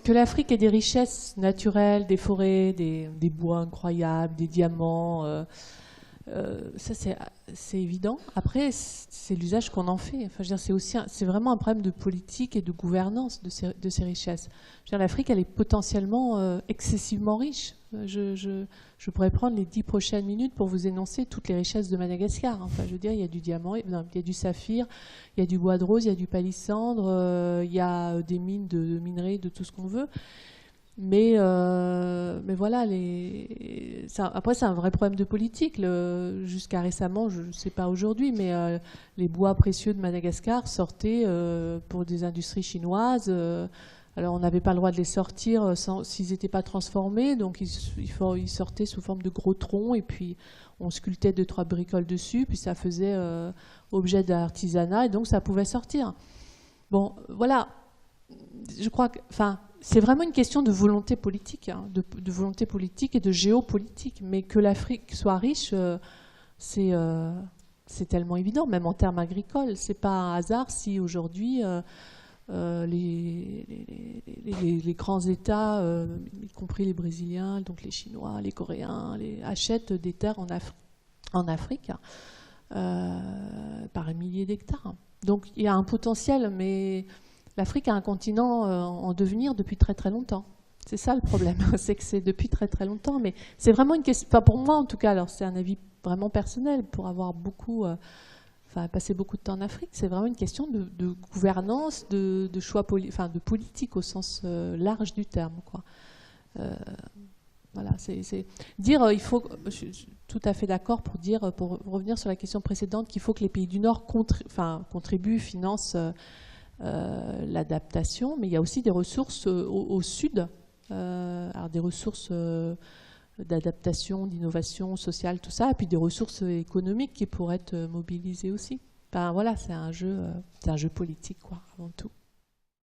que l'Afrique ait des richesses naturelles, des forêts, des bois incroyables, des diamants, ça c'est évident. Après, c'est l'usage qu'on en fait. Enfin, je veux dire, c'est vraiment un problème de politique et de gouvernance de ces richesses. Je veux dire, l'Afrique, elle est potentiellement excessivement riche. Je pourrais prendre les 10 prochaines minutes pour vous énoncer toutes les richesses de Madagascar. Enfin, je veux dire, il y a du diamant, non, il y a du saphir, il y a du bois de rose, il y a du palissandre, il y a des mines de minerais, de tout ce qu'on veut. Mais voilà, après c'est un vrai problème de politique. Jusqu'à récemment, je ne sais pas aujourd'hui, mais les bois précieux de Madagascar sortaient pour des industries chinoises. Alors on n'avait pas le droit de les sortir s'ils n'étaient pas transformés, donc ils sortaient sous forme de gros troncs, et puis on sculptait 2-3 bricoles dessus, puis ça faisait objet d'artisanat, et donc ça pouvait sortir. Bon, voilà, je crois que... Enfin, c'est vraiment une question de volonté politique, hein, de volonté politique et de géopolitique. Mais que l'Afrique soit riche, c'est tellement évident, même en termes agricoles. C'est pas un hasard si aujourd'hui les grands États, y compris les Brésiliens, donc les Chinois, les Coréens, achètent des terres en Afrique par milliers d'hectares. Donc il y a un potentiel, mais... L'Afrique est un continent en devenir depuis très très longtemps. C'est ça le problème, c'est que c'est depuis très très longtemps. Mais c'est vraiment une question, enfin pour moi en tout cas, alors c'est un avis vraiment personnel, pour avoir passé beaucoup de temps en Afrique, c'est vraiment une question de gouvernance, de choix, de politique au sens large du terme, quoi. Voilà, c'est dire, il faut, je suis tout à fait d'accord pour dire, pour revenir sur la question précédente, qu'il faut que les pays du Nord contribuent, financent l'adaptation, mais il y a aussi des ressources au sud, alors des ressources d'adaptation, d'innovation sociale, tout ça, et puis des ressources économiques qui pourraient être mobilisées aussi. Enfin, voilà, c'est un jeu politique, quoi, avant tout.